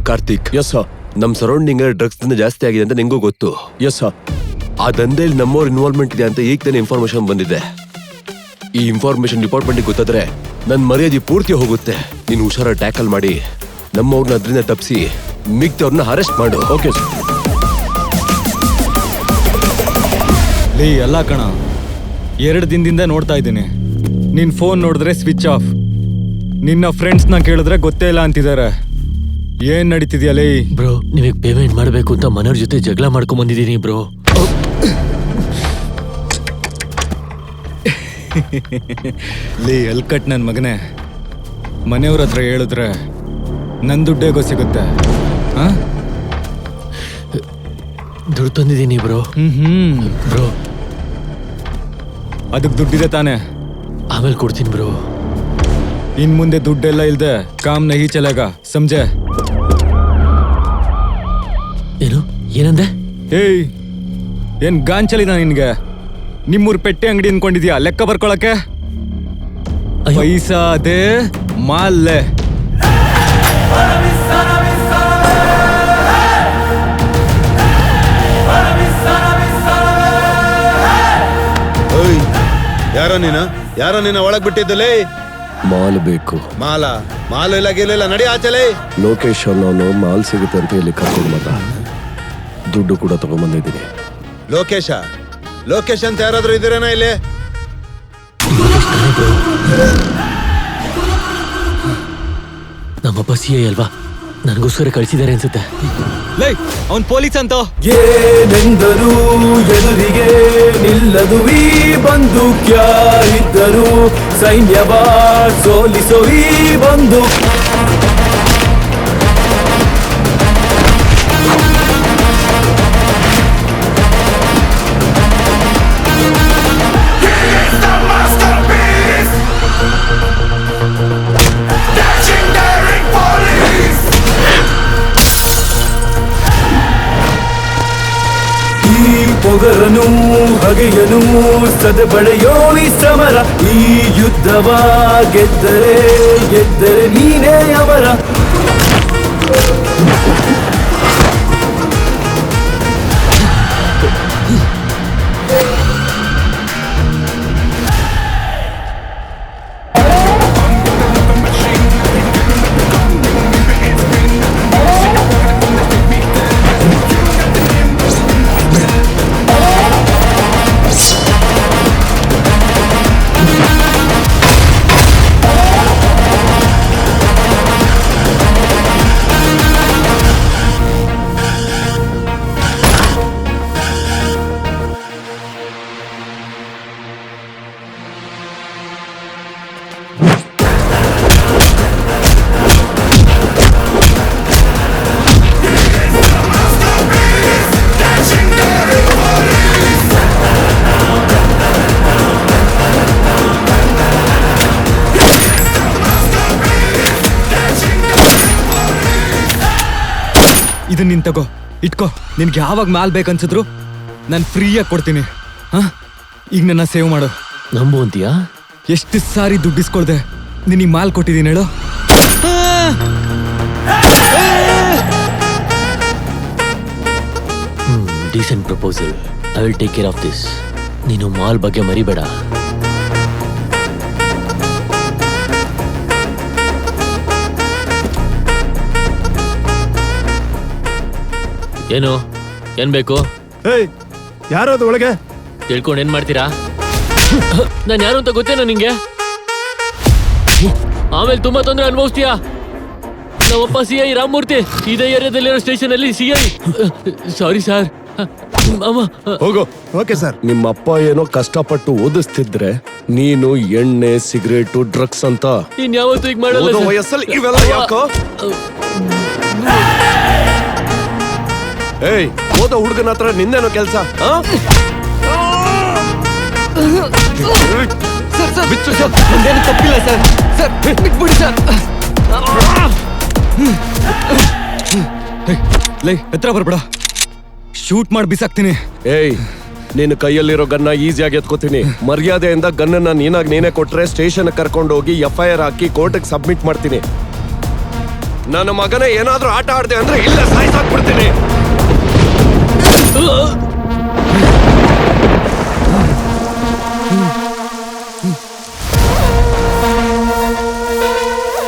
Karthik, yes sir. ನಮ್ surrounding drugs ದಂಧೆ ಜಾಸ್ತಿ ಆಗಿದೆ ಅಂತ ನಿಂಗೂ ಗೊತ್ತು. Yes sir. ಆ ದಂಧೆಯಲ್ಲಿ ನಮ್ಮವ್ರ ಇನ್ವಾಲ್ವ್ಮೆಂಟ್ ಇದೆ ಅಂತ ಈಗ ತಾನೇ ಇನ್ಫಾರ್ಮೇಶನ್ ಬಂದಿದೆ. ಈ ಇನ್ಫಾರ್ಮೇಶನ್ ಡಿಪಾರ್ಟ್ಮೆಂಟ್ಗೆ ಗೊತ್ತಾದ್ರೆ ನನ್ ಮರ್ಯಾದೆ ಪೂರ್ತಿ ಹೋಗುತ್ತೆ. ನೀನು ಹುಷಾರ ಟ್ಯಾಕಲ್ ಮಾಡಿ ನಮ್ಮವ್ರನ್ನ ಅದರಿಂದ ತಪ್ಪಿಸಿ ಮಿಗ್ತವ್ರನ್ನ ಅರೆಸ್ಟ್ ಮಾಡು. Okay sir. ಲೇ ಅಲ್ಲ ಕಣ, 2 ದಿನದಿಂದ ನೋಡ್ತಾ ಇದ್ದೀನಿ. ನಿನ್ ಫೋನ್ ನೋಡಿದ್ರೆ ಸ್ವಿಚ್ ಆಫ್. ನಿನ್ನ ಫ್ರೆಂಡ್ಸ್ನ ಕೇಳಿದ್ರೆ ಗೊತ್ತೇ ಇಲ್ಲ ಅಂತಿದ್ದಾರೆ. ಏನ್ ನಡೀತಿದ್ಯಾ ಲೇ? ಬ್ರೋ, ನಿಮಗೆ ಪೇಮೆಂಟ್ ಮಾಡಬೇಕು ಅಂತ ಮನೆಯವ್ರ ಜೊತೆ ಜಗಳ ಮಾಡ್ಕೊಂಡ್ ಬಂದಿದ್ದೀನಿ ಬ್ರೋ. ಲೇ ಅಲ್ಕಟ್ ನನ್ ಮಗನೇ, ಮನೆಯವ್ರ ಹತ್ರ ಹೇಳಿದ್ರೆ ನನ್ ದುಡ್ಡೇಗೋ ಸಿಗುತ್ತೆ. ದುಡ್ಡು ತಂದಿದ್ದೀನಿ ಬ್ರೋ. ಬ್ರೋ, ಅದಕ್ಕೆ ದುಡ್ಡಿದೆ ತಾನೆ? ಆಮೇಲೆ ಕೊಡ್ತೀನಿ ಬ್ರೋ. ಇನ್ ಮುಂದೆ ದುಡ್ಡೆಲ್ಲ ಇಲ್ದೆ ಕಾಮ್ ನಹಿ ಚಲೇಗ, ಸಮझे? ಏನು ಏನಂದೆ? ಏಯ್, ಏನ್ ಗಾಂಚಲಿನ ನಿನ್ಗೆ? ನಿಮ್ಮೂರ್ ಪೆಟ್ಟೆ ಅಂಗಡಿ ಅನ್ಕೊಂಡಿದ್ಯಾ ಲೆಕ್ಕ ಬರ್ಕೊಳಕ್ಕೆ? ಪೈಸಾ ಅದೇ, ಮಾಲ್ಲೆ. ಯಾರ ನೀನ ಒಳಗ್ ಬಿಟ್ಟಿದ್ದಲೇ? ಮಾಲ್ ಬೇಕು. ಮಾಲ್ ಇಲ್ಲ ಗೆಲ್ಲ ನಡಿ ಆಚಲೆ. ಲೋಕೇಶ್ ಅನ್ನೋನು ಮಾಲ್ ಸಿಗುತ್ತೆ ಅಂತ ಇಲ್ಲಿ ಕರ್ಕೊಂಡು ಬಂದ. ದುಡ್ಡು ಕೂಡ ತಗೊಂಡ್ಬಂದಿದ್ದೀನಿ. ಲೋಕೇಶ್ ಅಂತ ಯಾರಾದ್ರೂ ಇದ್ದೀರೇನಾ ಇಲ್ಲಿ? ನಮ್ಮಪ್ಪ ಸಿ ಐ ಅಲ್ವಾ, ನನಗೋಸ್ಕರ ಕಳಿಸಿದ್ದಾರೆ ಅನ್ಸುತ್ತೆ. ಲೈ, ಅವನ್ ಪೊಲೀಸ್ ಅಂತ. ಏನೆಂದರು ಎದುರಿಗೆ ನಿಲ್ಲದು ಈ ಬಂದೂಕ್ಯ ಇದ್ದರು, ಸೈನ್ಯವ ಸೋಲಿಸೋ ಈ ಬಂದೂಕ್. ಪೊಗರನು ಬಗೆಯನು ಸದಬಳೆಯೋ ಈ ಸಮರ. ಈ ಯುದ್ಧವ ಗೆದ್ದರೆ ನೀನೇ ಅವರ. ಇದನ್ನ ನೀನ್ ತಗೋ, ಇಟ್ಕೋ. ನಿನ್ಗೆ ಯಾವಾಗ ಮಾಲ್ ಬೇಕನ್ಸಿದ್ರು ನಾನು ಫ್ರೀಯಾಗಿ ಕೊಡ್ತೀನಿ. ಈಗ ನನ್ನ ಸೇವ್ ಮಾಡು. ನಂಬು ಅಂತೀಯಾ? ಎಷ್ಟು ಸಾರಿ ದುಡ್ಡಿಸ್ಕೊಳ್ದೆ ನಿನಗೆ ಮಾಲ್ ಕೊಟ್ಟಿದ್ದೀನಿ ಹೇಳು. Decent proposal. I will take care of this. ನೀನು ಮಾಲ್ ಬಗ್ಗೆ ಮರಿಬೇಡ. ಏನ್ ಬೇಕು? ಯಾರದು ಒಳಗೆ? ತಿಳ್ಕೊಂಡು ಏನ್ ಮಾಡ್ತೀರಾ? ನಾನು ಯಾರು ಅಂತ ಗೊತ್ತೇನೋ ನಿಂಗೆ? ಆಮೇಲೆ ತುಂಬಾ ತೊಂದರೆ ಅನುಭವಿಸ್ತೀಯಾ? ನಮ್ಮಪ್ಪ ಸಿ ಐ ರಾಮಮೂರ್ತಿ, ಇದೇ ಏರಿಯಾದಲ್ಲಿರೋ ಸ್ಟೇಷನ್ ಅಲ್ಲಿ ಸಿ ಐ. Sorry sir. ಹೋಗೋ. Okay sir. ನಿಮ್ಮಪ್ಪ ಏನೋ ಕಷ್ಟಪಟ್ಟು ಓದಿಸ್ತಿದ್ರೆ ನೀನು ಎಣ್ಣೆ, ಸಿಗರೇಟು, ಡ್ರಗ್ಸ್ ಅಂತ ಇನ್ಯಾವತ್ತೂ ಈಗ ಮಾಡಲ್ಲ. ವಯಸ್ಸಲ್ಲಿ ಇವೆಲ್ಲ ಯಾಕೋ? ಏಯ್, ಓದೋ ಹುಡುಗನ ಹತ್ರ ನಿಂದೇನೋ ಕೆಲಸ? ತಪ್ಪಿಲ್ಲ ಸರ್. ಬಿಟ್ಬಿಡಿ ಸರ್. ಲೈ, ಹತ್ರ ಬರ್ಬೇಡ. ಶೂಟ್ ಮಾಡಿ ಬಿಸಾಕ್ತೀನಿ. ಏಯ್, ನೀನು ಕೈಯಲ್ಲಿರೋ ಗನ್ನ ಈಸಿಯಾಗಿ ಎತ್ಕೋತೀನಿ. ಮರ್ಯಾದೆಯಿಂದ ಗನ್ನನ್ನ ನೀನೇ ಕೊಟ್ರೆ ಸ್ಟೇಷನ್ ಕರ್ಕೊಂಡು ಹೋಗಿ FIR ಹಾಕಿ ಕೋರ್ಟ್ಗೆ ಸಬ್ಮಿಟ್ ಮಾಡ್ತೀನಿ. ನನ್ನ ಮಗನ ಏನಾದ್ರೂ ಆಟ ಆಡ್ದೆ ಅಂದ್ರೆ ಇಲ್ಲ ಸಾಯ್ಸಾಕ್ಬಿಡ್ತೀನಿ.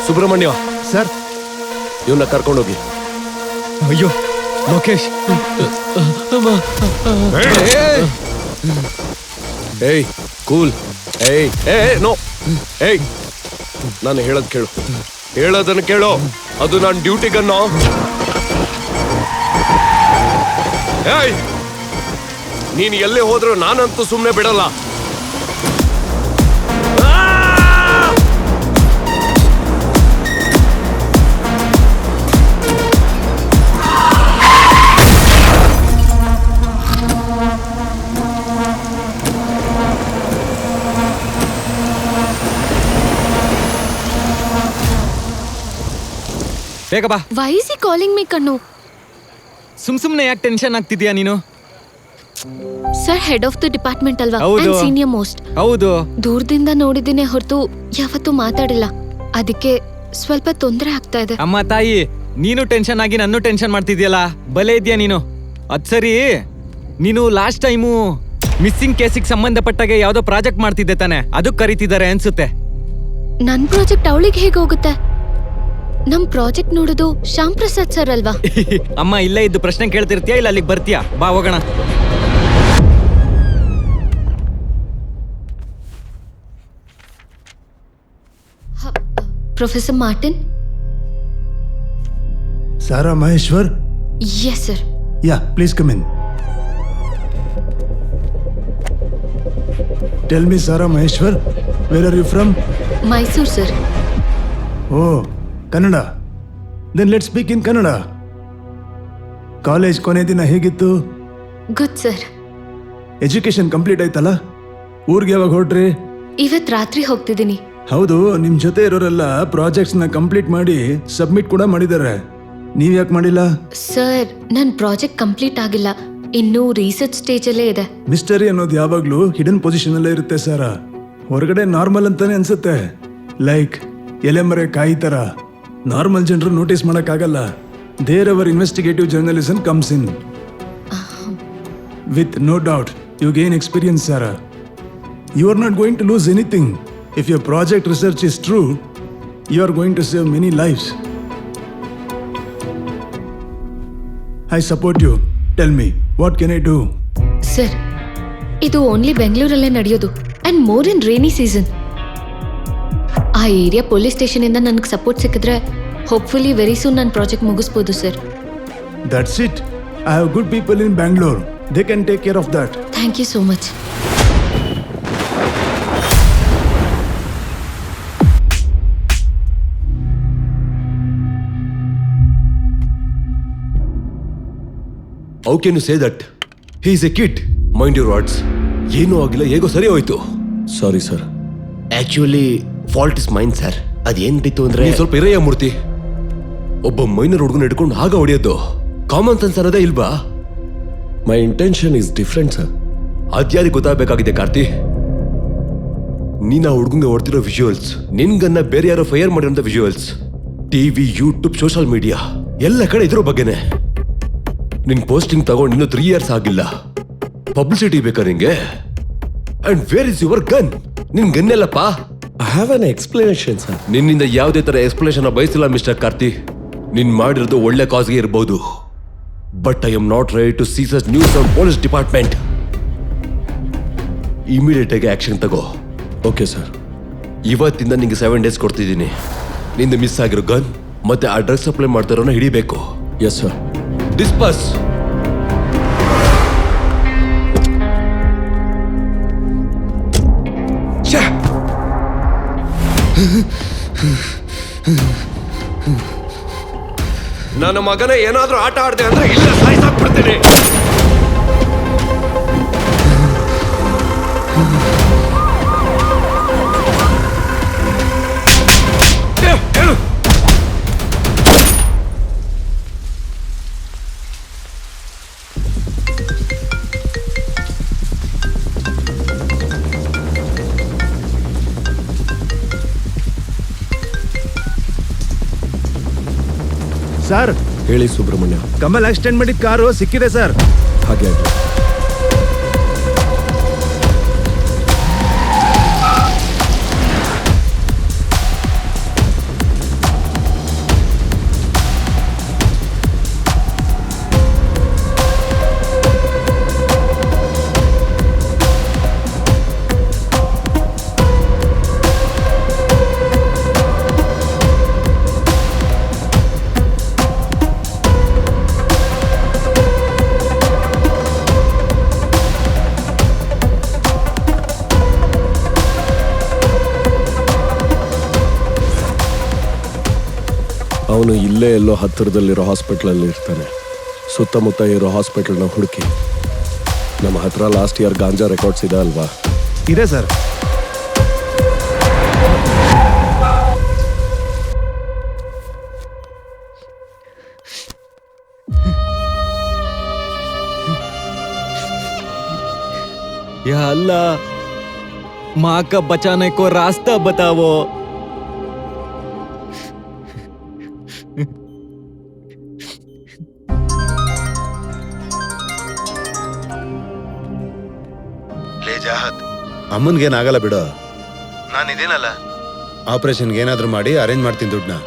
ಸುಬ್ರಹ್ಮಣ್ಯ ಸರ್, ಇವನ್ನ ಕರ್ಕೊಂಡೋಗಿ. ಅಯ್ಯೋ ಲೋಕೇಶ್. ಏಯ್ ಕೂಲ್. ಏಯ್ ಏ ನೋ. ಏಯ್ ನಾನು ಹೇಳೋದ್ ಕೇಳು, ಹೇಳೋದನ್ನ ಕೇಳು. ಅದು ನನ್ನ ಡ್ಯೂಟಿಗನ್ನೋ. ಏಯ್ ನೀನು ಎಲ್ಲೇ ಹೋದ್ರೂ ನಾನಂತೂ ಸುಮ್ಮನೆ ಬಿಡಲ್ಲ. ಬೇಗ ಬಾ. Why is he calling me Kannu? ಸುಮ್ನೆ ಯಾಕೆ ಟೆನ್ಷನ್ ಆಗ್ತಿದ್ಯಾ ನೀನು? Sir, head of the department ಅಲ್ವಾ? ಹೌದು. And senior most. ಹೌದು. ದೂರದಿಂದ ನೋಡಿದ್ದೀನಿ ಹೊರತು ಯಾವತ್ತೂ ಮಾತಾಡಿಲ್ಲ. ಅದಕ್ಕೆ ಸ್ವಲ್ಪ ತೊಂದರೆ ಆಗ್ತಾ ಇದೆ. ಅಮ್ಮ ತಾಯಿ, ನೀನು ಟೆನ್ಷನ್ ಆಗಿ ನನ್ನೂ ಟೆನ್ಷನ್ ಮಾಡ್ತಿದ್ಯಲ್ಲ, ಬಲೆ ಇದ್ಯಾ ನೀನು. ಅದ್ ಸರಿ, ನೀನು ಲಾಸ್ಟ್ ಟೈಮು ಮಿಸ್ಸಿಂಗ್ ಕೇಸಿಗೆ ಸಂಬಂಧಪಟ್ಟಾಗೆ ಯಾವ್ದೋ ಪ್ರಾಜೆಕ್ಟ್ ಮಾಡ್ತಿದ್ದೆ ತಾನೆ, ಅದಕ್ಕೆ ಕರೀತಿದ್ದಾರೆ ಅನ್ಸುತ್ತೆ. ನನ್ ಪ್ರಾಜೆಕ್ಟ್ ಅವಳಿಗೆ ಹೇಗೆ ಹೋಗುತ್ತೆ? ನಮ್ ಪ್ರಾಜೆಕ್ಟ್ ನೋಡೋದು ಶ್ಯಾಮ್ ಪ್ರಸಾದ್ ಸರ್ ಅಲ್ವಾ? ಅಮ್ಮ ಇಲ್ಲೇ ಇದ್ದು ಪ್ರಶ್ನೆ ಕೇಳ್ತಿರ್ತೀಯಾ ಇಲ್ಲ ಅಲ್ಲಿಗೆ ಬರ್ತೀಯಾ? ಬಾ ಹೋಗೋಣ. Professor Martin? Sara Maheshwar? Yes, sir. Yeah, please come in. Tell me, Sara Maheshwar, where are you from? Mysore sir. Oh, Kannada. Then let's speak in Kannada. College ಕೊನೆ ದಿನ ಹೇಗಿತ್ತು? Good sir. ಎಜುಕೇಶನ್ ಕಂಪ್ಲೀಟ್ ಆಯ್ತಲ್ಲ? ಊರಿಗೆ ಯಾವಾಗ ಹೊರಟ್ರಿ? ಇವತ್ ರಾತ್ರಿ ಹೋಗ್ತಿದ್ದೀನಿ. ಹೌದು, ನಿಮ್ ಜೊತೆ ಇರೋರೆಲ್ಲ ಪ್ರಾಜೆಕ್ಟ್ಸ್ ನ ಕಂಪ್ಲೀಟ್ ಮಾಡಿ ಸಬ್ಮಿಟ್ ಕೂಡ ಮಾಡಿದ್ದಾರೆ. ನೀವ್ ಯಾಕೆ ಮಾಡಿಲ್ಲ? ಸರ್, ನನ್ ಪ್ರಾಜೆಕ್ಟ್ ಕಂಪ್ಲೀಟ್ ಆಗಿಲ್ಲ, ಇನ್ನೂ ರಿಸರ್ಚ್ ಸ್ಟೇಜ್ ಅಲ್ಲೇ ಇದೆ. ಮಿಸ್ಟರಿ ಅನ್ನೋದು ಯಾವಾಗ್ಲೂ ಹಿಡನ್ ಪೊಸಿಷನ್ ಅಲ್ಲೇ ಇರುತ್ತೆ ಸರ. ಹೊರಗಡೆ ನಾರ್ಮಲ್ ಅಂತಾನೆ ಅನ್ಸುತ್ತೆ, ಲೈಕ್ ಎಲೆಮರೆ ಕಾಯಿ ತರ. ನಾರ್ಮಲ್ ಜನರು ನೋಟಿಸ್ ಮಾಡಕ್ಕಾಗಲ್ಲ. There our investigative journalism comes in. With no doubt you gain experience sir. You are not going to lose anything. If your project research is true, you are going to save many lives. I support you. Tell me, what can I do? Sir, ಇದು only ಬೆಂಗಳೂರಲ್ಲೇ ನಡೆಯೋದು, and more in rainy season. ಆ area police station ಇಂದ ನನಗೆ support ಸಿಕ್ಕಿದ್ರೆ hopefully very soon ನನ್ನ project ಮುಗಿಸ್ಬೋದು sir. That's it. I have good people in Bangalore. They can take care of that. Thank you so much. How can you say that? He is a kid. Mind your words. ಏನೂ ಆಗಿಲ್ಲ, ಹೇಗೋ ಸರಿ ಹೋಯ್ತು. Sorry sir. Actually fault is mine sir. ಅದೇನ್ ಬಿತ್ತು ಅಂದ್ರೆ ನೀನ್ ಸ್ವಲ್ಪ ಇರಯ್ಯ ಮೂರ್ತಿ. ಒಬ್ಬ ಮೈನರ್ ಹುಡುಗನ ಹಿಡ್ಕೊಂಡು ಆಗ ಹೊಡೆಯೋದು ಕಾಮನ್ ಸೆನ್ಸ್ ಅನ್ನೋದೇ ಇಲ್ವಾ? My intention is different sir. ಅದ್ಯಾರಿಗೆ ಗೊತ್ತಾಗಬೇಕಾಗಿದೆ ಕಾರ್ತಿ? ನೀನ್ ಆ ಹುಡುಗಂಗೆ ಹೊಡ್ತಿರೋ ವಿಜುವಲ್ಸ್, ನಿನ್ಗನ್ನ ಬೇರೆ ಯಾರೋ ಫೈರ್ ಮಾಡಿರೋಂಥ visuals, TV, YouTube, social media ಎಲ್ಲ ಕಡೆ ಇದ್ರ ಬಗ್ಗೆನೆ. ನಿನ್ ಪೋಸ್ಟಿಂಗ್ ತಗೊಂಡು ಇನ್ನೂ 3 years ಆಗಿಲ್ಲ. ಪಬ್ಲಿಸಿಟಿ ಬೇಕಾ ನಿಂಗೆ? And where is your gun? ನಿನ್ ಗನ್ ಎಲ್ಲಪ್ಪ? I have an explanation sir. ನಿನ್ನಿಂದ ಯಾವುದೇ ತರ ಎಕ್ಸ್ಪ್ಲನೇಷನ್ ಬಯಸಿಲ್ಲ ಮಿಸ್ಟರ್ ಕಾರ್ತಿ. ನೀನ್ ಮಾಡಿರೋದು ಒಳ್ಳೆ ಕಾಸ್ಗೆ ಇರಬಹುದು, but I am not ready to see such news on police department. Immediate ಆಗಿ ಆಕ್ಷನ್ ತಗೋ. Okay sir. ಇವತ್ತಿಂದ ನಿಂಗೆ 7 days ಕೊಡ್ತಿದ್ದೀನಿ. ನಿಂದ ಮಿಸ್ ಆಗಿರೋ ಗನ್ ಮತ್ತೆ ಆ ಡ್ರಗ್ಸ್ ಸಪ್ಲೈ ಮಾಡ್ತಾರೋನ ಹಿಡಿಬೇಕು. Yes sir. ಡಿಸ್ಪಸ್. ನನ್ನ ಮಗನ ಏನಾದ್ರೂ ಆಟ ಆಡ್ದೆ ಅಂದ್ರೆ ಇಲ್ಲ ಸಾಯ್ಸಾಕ್ಬಿಡ್ತೀನಿ. ಸರ್ ಹೇಳಿ ಸುಬ್ರಹ್ಮಣ್ಯ. ಕಮಲ್ ಆಕ್ಸಿಡೆಂಟ್ ಮಾಡಿದ ಕಾರು ಸಿಕ್ಕಿದೆ ಸರ್. ಹಾಗೆ ಆಗ್ಲಿ. ಅವನು ಇಲ್ಲೇ ಎಲ್ಲೋ ಹತ್ತಿರದಲ್ಲಿರೋ ಹಾಸ್ಪಿಟ್ಲಲ್ಲಿ ಇರ್ತಾನೆ. ಸುತ್ತಮುತ್ತ ಇರೋ ಹಾಸ್ಪಿಟಲ್ನ ಹುಡುಕಿ. ನಮ್ಮ ಹತ್ರ ಲಾಸ್ಟ್ ಇಯರ್ ಗಾಂಜಾ ರೆಕಾರ್ಡ್ಸ್ ಇದೆ ಅಲ್ವಾ? ಇದೆ ಸರ್. या अल्लाह, माँ का बचाने को रास्ता बताओ. ಲೇ ಜಾಹದ್, ಅಮ್ಮನ್ಗೇನಾಗಲ್ಲ ಬಿಡು. ನಾನು ಇದೇನಲ್ಲ, ಆಪರೇಷನ್ಗೆ ಏನಾದ್ರೂ ಮಾಡಿ ಅರೇಂಜ್ ಮಾಡ್ತೀನಿ ದುಡ್ಡನ್ನ.